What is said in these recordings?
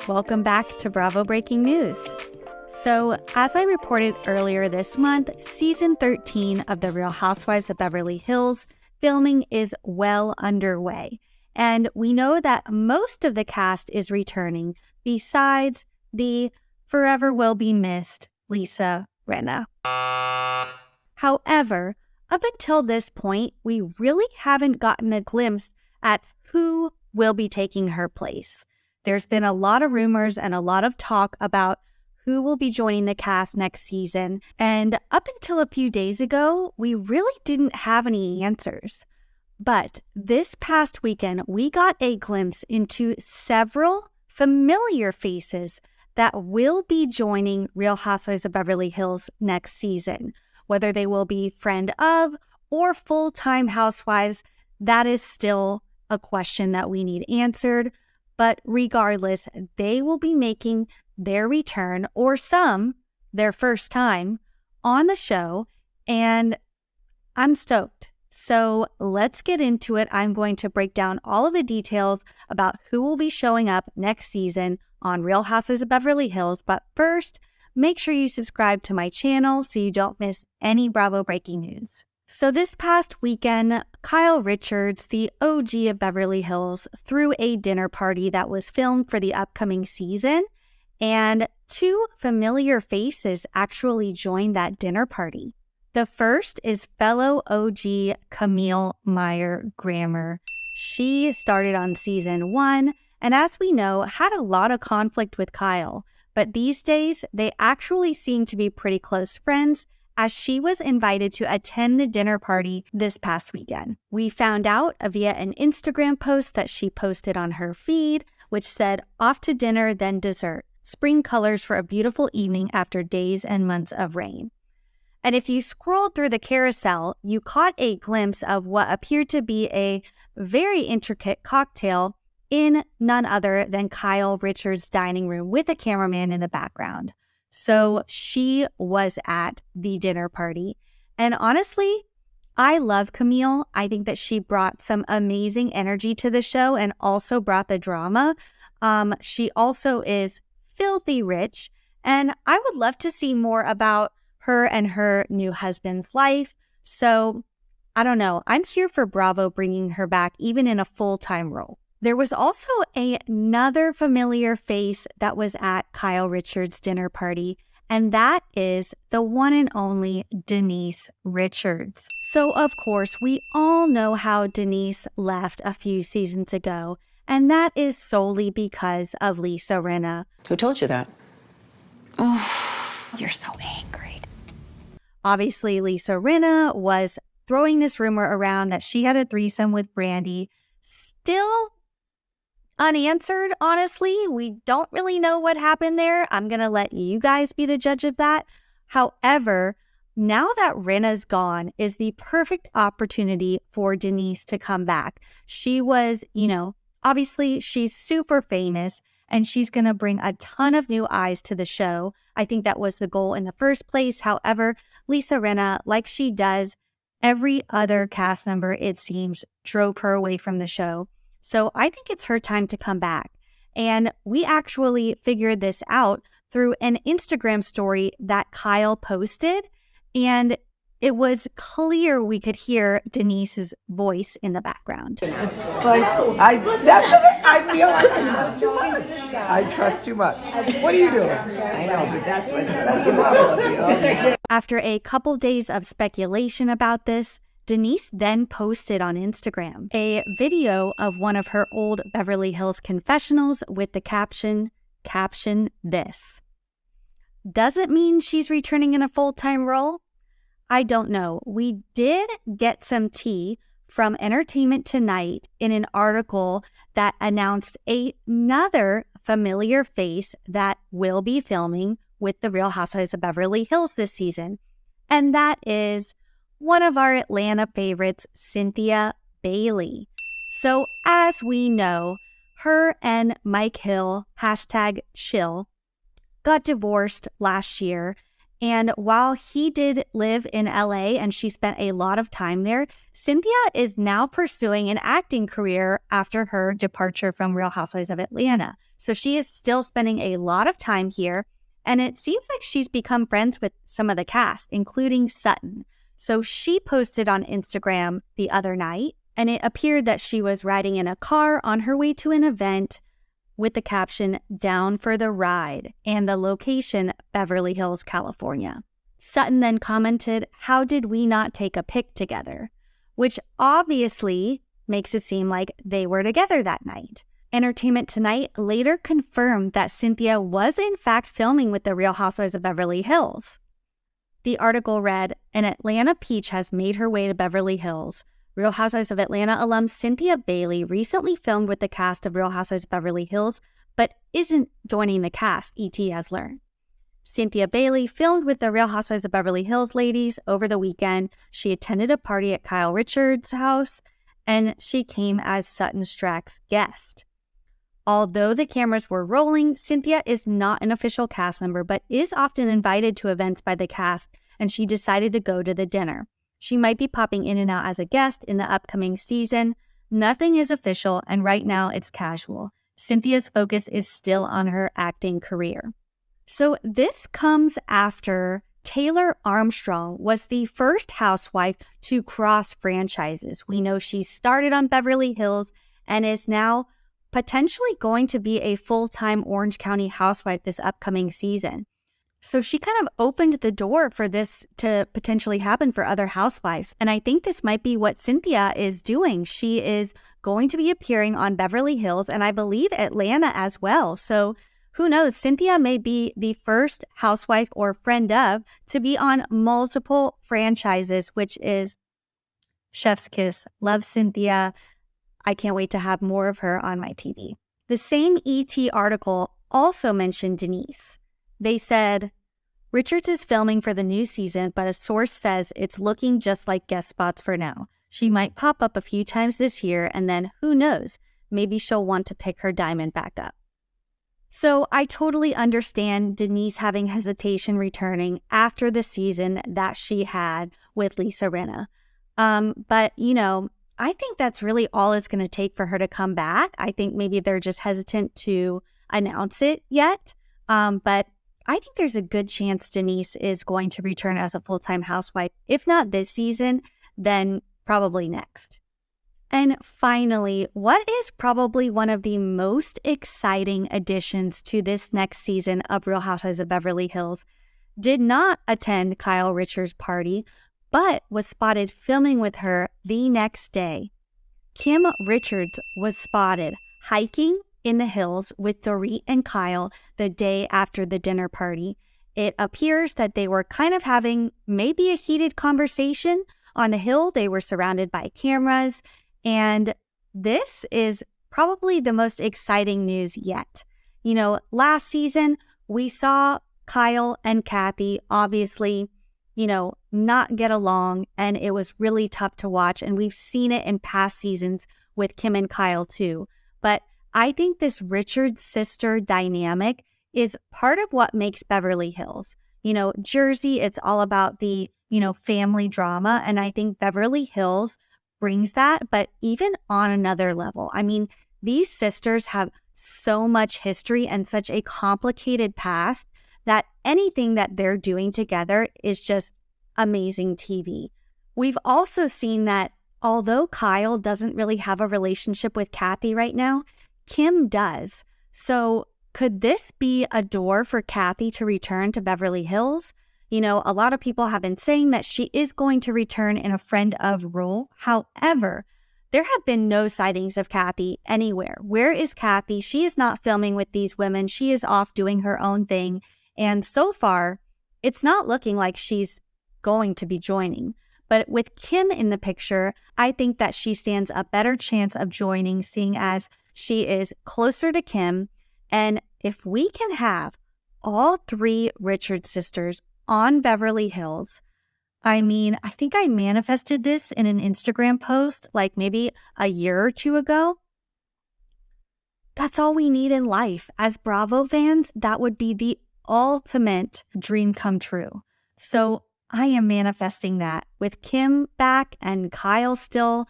Welcome back to Bravo Breaking News. So, as I reported earlier this month, season 13 of The Real Housewives of Beverly Hills filming is well underway. And we know that most of the cast is returning, besides the forever will be missed Lisa Rinna. However, up until this point, we really haven't gotten a glimpse at who will be taking her place. There's been a lot of rumors and a lot of talk about who will be joining the cast next season. And up until a few days ago, we really didn't have any answers. But this past weekend, we got a glimpse into several familiar faces that will be joining Real Housewives of Beverly Hills next season. Whether they will be friend of or full-time housewives, that is still a question that we need answered. But regardless, they will be making their return, or some, their first time, on the show, and I'm stoked. So let's get into it. I'm going to break down all of the details about who will be showing up next season on Real Housewives of Beverly Hills. But first, make sure you subscribe to my channel so you don't miss any Bravo breaking news. So this past weekend, Camille Richards, the OG of Beverly Hills, threw a dinner party that was filmed for the upcoming season, and two familiar faces actually joined that dinner party. The first is fellow OG Camille Meyer Grammer. She started on season 1, and as we know, had a lot of conflict with Kyle, but these days, they actually seem to be pretty close friends, as she was invited to attend the dinner party this past weekend. We found out via an Instagram post that she posted on her feed, which said, "Off to dinner, then dessert. Spring colors for a beautiful evening after days and months of rain." And if you scrolled through the carousel, you caught a glimpse of what appeared to be a very intricate cocktail in none other than Camille Richards' dining room with a cameraman in the background. So she was at the dinner party. And honestly, I love Camille. I think that she brought some amazing energy to the show and also brought the drama. She also is filthy rich. And I would love to see more about her and her new husband's life. So I don't know. I'm here for Bravo bringing her back, even in a full-time role. There was also another familiar face that was at Camille Richards' dinner party, and that is the one and only Denise Richards. So, of course, we all know how Denise left a few seasons ago, and that is solely because of Lisa Rinna. Who told you that? Oh, you're so angry. Obviously, Lisa Rinna was throwing this rumor around that she had a threesome with Brandi. Still unanswered, honestly. We don't really know what happened there. I'm going to let you guys be the judge of that. However, now that Rinna's gone is the perfect opportunity for Denise to come back. She was, obviously she's super famous and she's going to bring a ton of new eyes to the show. I think that was the goal in the first place. However, Lisa Rinna, like she does every other cast member, it seems, drove her away from the show. So I think it's her time to come back. And we actually figured this out through an Instagram story that Kyle posted. And it was clear we could hear Denise's voice in the background. I trust too much. What are you doing? I know, but that's what's of you. After a couple days of speculation about this, Denise then posted on Instagram a video of one of her old Beverly Hills confessionals with the caption this. Doesn't mean she's returning in a full-time role? I don't know. We did get some tea from Entertainment Tonight in an article that announced another familiar face that will be filming with The Real Housewives of Beverly Hills this season. And that is one of our Atlanta favorites, Cynthia Bailey. So as we know, her and Mike Hill, #chill, got divorced last year. And while he did live in LA and she spent a lot of time there, Cynthia is now pursuing an acting career after her departure from Real Housewives of Atlanta. So she is still spending a lot of time here. And it seems like she's become friends with some of the cast, including Sutton. So she posted on Instagram the other night, and it appeared that she was riding in a car on her way to an event with the caption, "Down for the ride," and the location, Beverly Hills, California. Sutton then commented, "How did we not take a pic together?" Which obviously makes it seem like they were together that night. Entertainment Tonight later confirmed that Cynthia was in fact filming with the Real Housewives of Beverly Hills. The article read, "An Atlanta peach has made her way to Beverly Hills. Real Housewives of Atlanta alum Cynthia Bailey recently filmed with the cast of Real Housewives of Beverly Hills, but isn't joining the cast," ET has learned. Cynthia Bailey filmed with the Real Housewives of Beverly Hills ladies over the weekend. She attended a party at Kyle Richards' house, and she came as Sutton Strack's guest. Although the cameras were rolling, Cynthia is not an official cast member, but is often invited to events by the cast, and she decided to go to the dinner. She might be popping in and out as a guest in the upcoming season. Nothing is official, and right now it's casual. Cynthia's focus is still on her acting career. So this comes after Taylor Armstrong was the first housewife to cross franchises. We know she started on Beverly Hills and is now potentially going to be a full-time Orange County housewife this upcoming season. So she kind of opened the door for this to potentially happen for other housewives. And I think this might be what Cynthia is doing. She is going to be appearing on Beverly Hills and I believe Atlanta as well. So who knows? Cynthia may be the first housewife or friend of to be on multiple franchises, which is chef's kiss. Love Cynthia. I can't wait to have more of her on my TV. The same ET article also mentioned Denise. They said, "Richards is filming for the new season, but a source says it's looking just like guest spots for now. She might pop up a few times this year, and then who knows, maybe she'll want to pick her diamond back up." So I totally understand Denise having hesitation returning after the season that she had with Lisa Rinna. But, I think that's really all it's going to take for her to come back. I think maybe they're just hesitant to announce it yet. But I think there's a good chance Denise is going to return as a full-time housewife. If not this season, then probably next. And finally, what is probably one of the most exciting additions to this next season of Real Housewives of Beverly Hills did not attend Kyle Richards' party, but was spotted filming with her the next day. Kim Richards was spotted hiking in the hills with Dorit and Kyle the day after the dinner party. It appears that they were kind of having maybe a heated conversation on the hill. They were surrounded by cameras, and this is probably the most exciting news yet. Last season, we saw Kyle and Kathy obviously, not get along, and it was really tough to watch, and we've seen it in past seasons with Kim and Kyle too. But I think this Richards sister dynamic is part of what makes Beverly Hills. Jersey, it's all about the, family drama. And I think Beverly Hills brings that, but even on another level. I mean, these sisters have so much history and such a complicated past that anything that they're doing together is just amazing TV. We've also seen that although Kyle doesn't really have a relationship with Kathy right now, Kim does. So could this be a door for Kathy to return to Beverly Hills? A lot of people have been saying that she is going to return in a friend of role. However, there have been no sightings of Kathy anywhere. Where is Kathy? She is not filming with these women. She is off doing her own thing. And so far, it's not looking like she's going to be joining. But with Kim in the picture, I think that she stands a better chance of joining, seeing as she is closer to Kim. And if we can have all three Richards sisters on Beverly Hills, I think I manifested this in an Instagram post like maybe a year or two ago. That's all we need in life. As Bravo fans, that would be the ultimate dream come true. So I am manifesting that with Kim back and Kyle still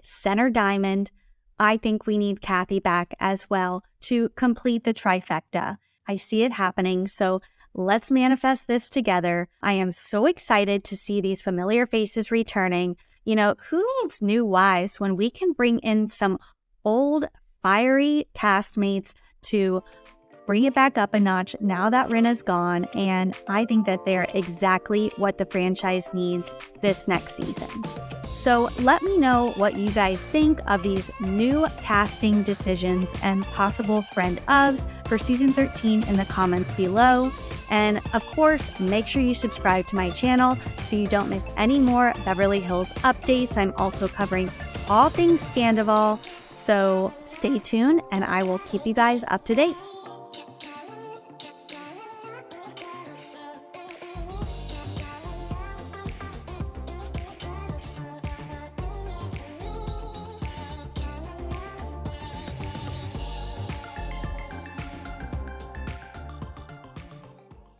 center diamond. I think we need Kathy back as well to complete the trifecta. I see it happening. So let's manifest this together. I am so excited to see these familiar faces returning. You know, who needs new wives when we can bring in some old fiery castmates to bring it back up a notch now that Rinna's gone? And I think that they're exactly what the franchise needs this next season. So let me know what you guys think of these new casting decisions and possible friend ofs for season 13 in the comments below. And of course, make sure you subscribe to my channel so you don't miss any more Beverly Hills updates. I'm also covering all things Scandival. So stay tuned and I will keep you guys up to date.